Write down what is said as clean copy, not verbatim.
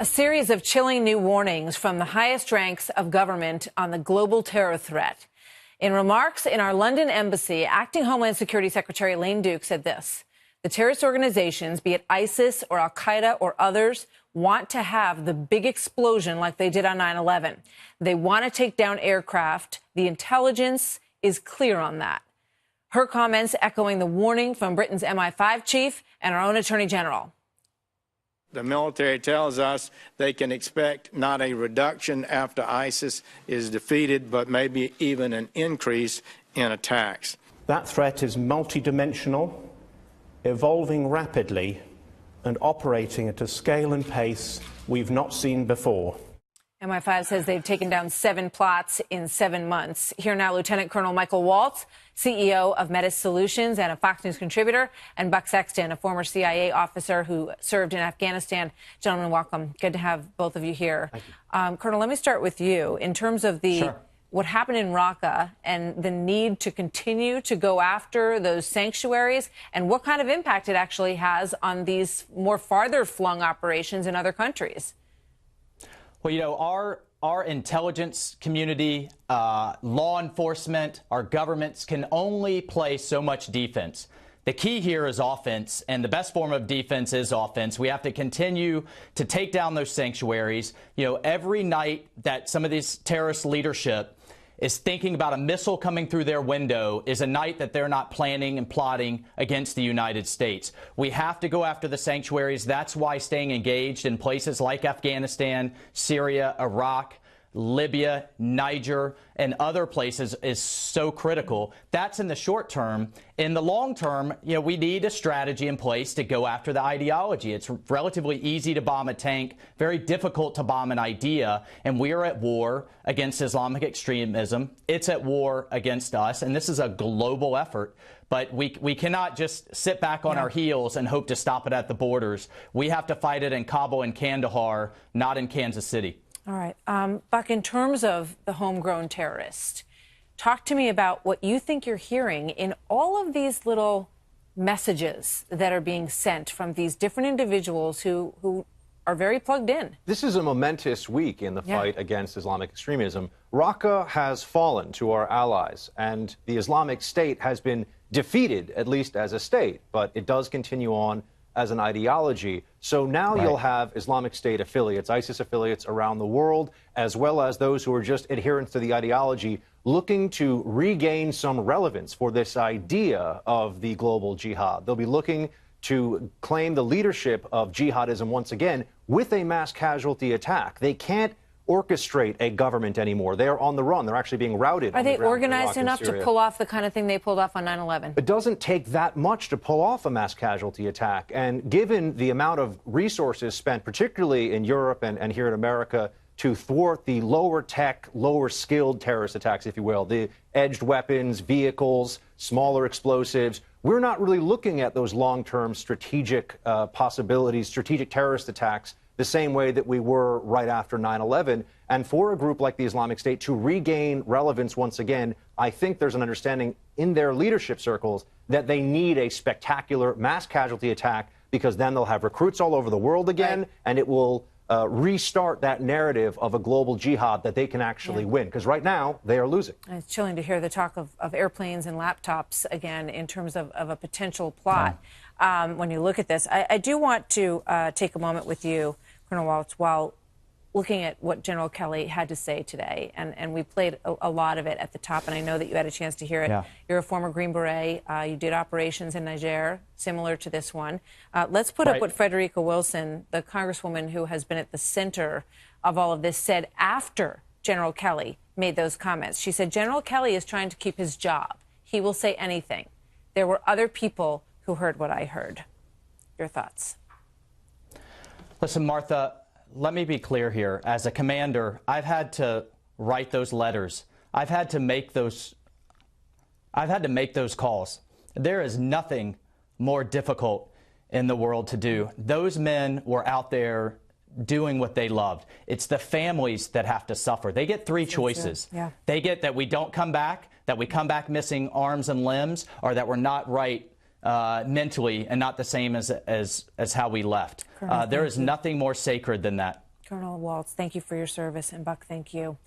A series of chilling new warnings from the highest ranks of government on the global terror threat. In remarks in our London embassy, Acting Homeland Security Secretary Elaine Duke said this: the terrorist organizations, be it ISIS or al-Qaeda or others, want to have the big explosion like they did on 9/11. They want to take down aircraft. The intelligence is clear on that. Her comments echoing the warning from Britain's MI5 chief and our own Attorney General. The military tells us they can expect not a reduction after ISIS is defeated, but maybe even an increase in attacks. That threat is multidimensional, evolving rapidly, and operating at a scale and pace we've not seen before. MI5 says they've taken down 7 plots in 7 months. Here now, Lieutenant Colonel Michael Waltz, CEO of Metis Solutions and a Fox News contributor, and Buck Sexton, a former CIA officer who served in Afghanistan. Gentlemen, welcome. Good to have both of you here. Colonel, let me start with you. In terms of what happened in Raqqa and the need to continue to go after those sanctuaries and what kind of impact it actually has on these more farther-flung operations in other countries. Well, you know, our intelligence community, law enforcement, our governments can only play so much defense. The key here is offense, and the best form of defense is offense. We have to continue to take down those sanctuaries. You know, every night that some of this terrorist leadership is thinking about a missile coming through their window is a night that they're not planning and plotting against the United States. We have to go after the sanctuaries. That's why staying engaged in places like Afghanistan, Syria, Iraq, Libya, Niger, and other places is so critical. That's in the short term. In the long term, you know, we need a strategy in place to go after the ideology. It's relatively easy to bomb a tank, very difficult to bomb an idea, and we are at war against Islamic extremism. It's at war against us, and this is a global effort. But we cannot just sit back on our heels and hope to stop it at the borders. We have to fight it in Kabul and Kandahar, not in Kansas City. All right. Buck, in terms of the homegrown terrorist, talk to me about what you think you're hearing in all of these little messages that are being sent from these different individuals who are very plugged in. This is a momentous week in the fight against Islamic extremism. Raqqa has fallen to our allies, and the Islamic State has been defeated, at least as a state, but it does continue on as an ideology. So now you'll have Islamic State affiliates, ISIS affiliates around the world, as well as those who are just adherents to the ideology, looking to regain some relevance for this idea of the global jihad. They'll be looking to claim the leadership of jihadism once again with a mass casualty attack. They can't orchestrate a government anymore. They're on the run. They're actually being routed. Are they organized enough to pull off the kind of thing they pulled off on 9/11? It doesn't take that much to pull off a mass casualty attack. And given the amount of resources spent, particularly in Europe and here in America, to thwart the lower tech, lower skilled terrorist attacks, if you will, the edged weapons, vehicles, smaller explosives, we're not really looking at those long-term strategic possibilities, strategic terrorist attacks, the same way that we were right after 9/11. And for a group like the Islamic State to regain relevance once again, I think there's an understanding in their leadership circles that they need a spectacular mass casualty attack, because then they'll have recruits all over the world again, and it will restart that narrative of a global jihad that they can actually win. Because right now, they are losing. It's chilling to hear the talk of airplanes and laptops again in terms of a potential plot. When you look at this, I do want to take a moment with you, Colonel Waltz, while looking at what General Kelly had to say today, and we played a lot of it at the top, and I know that you had a chance to hear it. You're a former Green Beret. You did operations in Niger, similar to this one. Let's put up what Frederica Wilson, the congresswoman who has been at the center of all of this, said after General Kelly made those comments. She said, General Kelly is trying to keep his job. He will say anything. There were other people who heard what I heard. Your thoughts? Listen, Martha, let me be clear here. As a commander, I've had to write those letters. I've had to make those calls. There is nothing more difficult in the world to do. Those men were out there doing what they loved. It's the families that have to suffer. They get 3 choices. They get that we don't come back, that we come back missing arms and limbs, or that we're not right mentally and not the same as how we left. There is nothing more sacred than that. Colonel Waltz, thank you for your service, and Buck, thank you.